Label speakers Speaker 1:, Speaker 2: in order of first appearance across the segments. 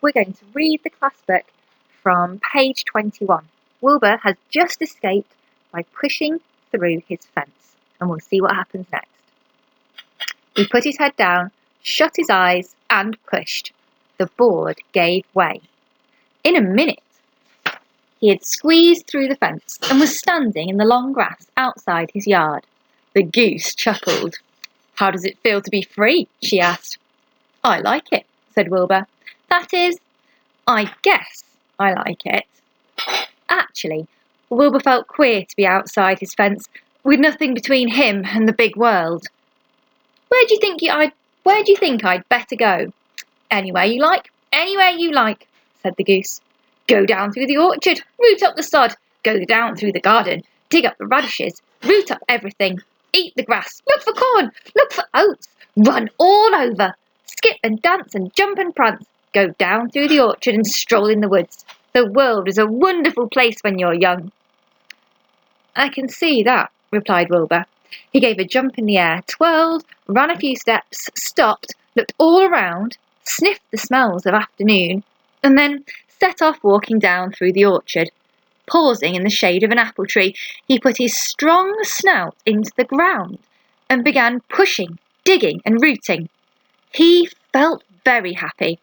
Speaker 1: we're going to read the class book from page 21. Wilbur has just escaped by pushing through his fence, and we'll see what happens next. He put his head down, shut his eyes, and pushed. The board gave way. In a minute, he had squeezed through the fence and was standing in the long grass outside his yard. The goose chuckled. "How does it feel to be free?" she asked. "I like it," said Wilbur. "That is, I guess I like it." Actually, Wilbur felt queer to be outside his fence, with nothing between him and the big world. Where do you think I'd better go?" "Anywhere you like," said the goose. "Go down through the orchard, root up the sod, go down through the garden, dig up the radishes, root up everything, eat the grass, look for corn, look for oats, run all over, skip and dance and jump and prance, go down through the orchard and stroll in the woods. The world is a wonderful place when you're young." "I can see that," replied Wilbur. He gave a jump in the air, twirled, ran a few steps, stopped, looked all around, sniffed the smells of afternoon, and then set off walking down through the orchard. Pausing in the shade of an apple tree, he put his strong snout into the ground and began pushing, digging and rooting. He felt very happy.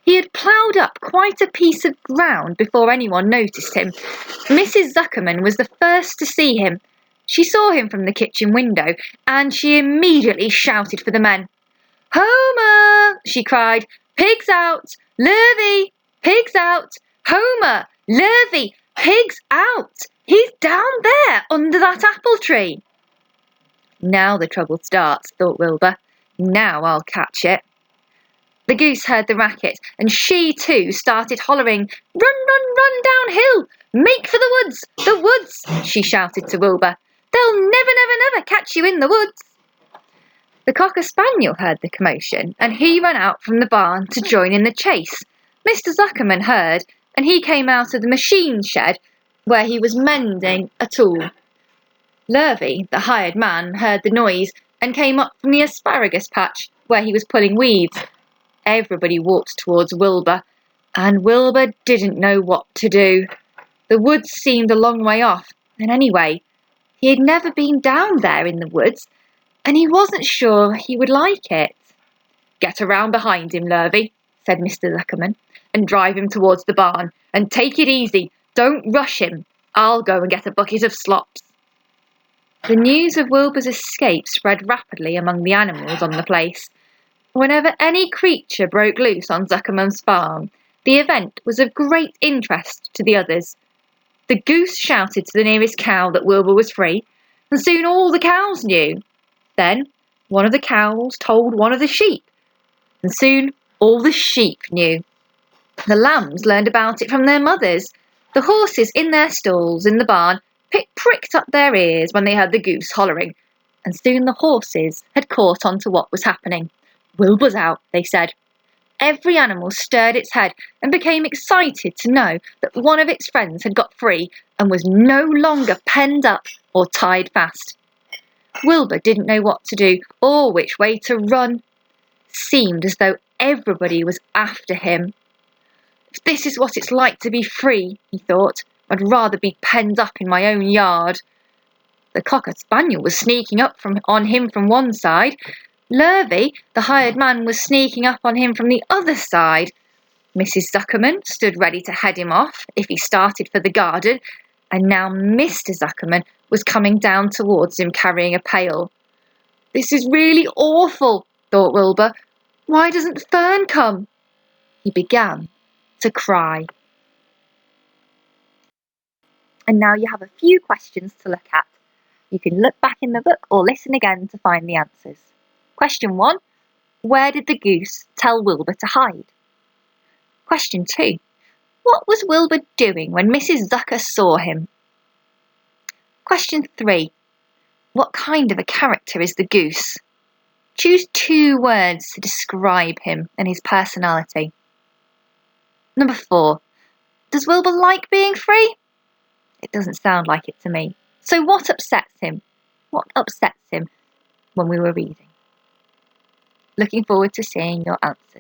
Speaker 1: He had ploughed up quite a piece of ground before anyone noticed him. Mrs. Zuckerman was the first to see him. She saw him from the kitchen window, and she immediately shouted for the men. "Homer!" she cried. "Pigs out! Lurvy! Pigs out! Homer! Lurvy! Pigs out! He's down there under that apple tree." "Now the trouble starts," thought Wilbur. "Now I'll catch it." The goose heard the racket, and she too started hollering. "Run, run, run downhill! Make for the woods! The woods!" she shouted to Wilbur. "They'll never, never, never catch you in the woods." The cocker spaniel heard the commotion, and he ran out from the barn to join in the chase. Mr. Zuckerman heard, and he came out of the machine shed where he was mending a tool. Lurvy, the hired man, heard the noise and came up from the asparagus patch where he was pulling weeds. Everybody walked towards Wilbur, and Wilbur didn't know what to do. The woods seemed a long way off, and anyway, he had never been down there in the woods, and he wasn't sure he would like it. "Get around behind him, Lurvy," said Mr. Zuckerman, "and drive him towards the barn, and take it easy. Don't rush him. I'll go and get a bucket of slops." The news of Wilbur's escape spread rapidly among the animals on the place. Whenever any creature broke loose on Zuckerman's farm, the event was of great interest to the others. The goose shouted to the nearest cow that Wilbur was free, and soon all the cows knew. Then one of the cows told one of the sheep, and soon all the sheep knew. The lambs learned about it from their mothers. The horses in their stalls in the barn pricked up their ears when they heard the goose hollering, and soon the horses had caught on to what was happening. "Wilbur's out," they said. Every animal stirred its head and became excited to know that one of its friends had got free and was no longer penned up or tied fast. Wilbur didn't know what to do or which way to run. Seemed as though everybody was after him. "If this is what it's like to be free," he thought, "I'd rather be penned up in my own yard." The cocker spaniel was sneaking up on him from one side. Lurvy, the hired man, was sneaking up on him from the other side. Mrs. Zuckerman stood ready to head him off if he started for the garden, and now Mr. Zuckerman was coming down towards him carrying a pail. "This is really awful," thought Wilbur. "Why doesn't Fern come?" He began to cry. And now you have a few questions to look at. You can look back in the book or listen again to find the answers. Question 1. Where did the goose tell Wilbur to hide? Question 2. What was Wilbur doing when Mrs. Zucker saw him? Question 3. What kind of a character is the goose? Choose 2 words to describe him and his personality. Number 4. Does Wilbur like being free? It doesn't sound like it to me. So what upsets him? What upsets him when we were reading? Looking forward to seeing your answers.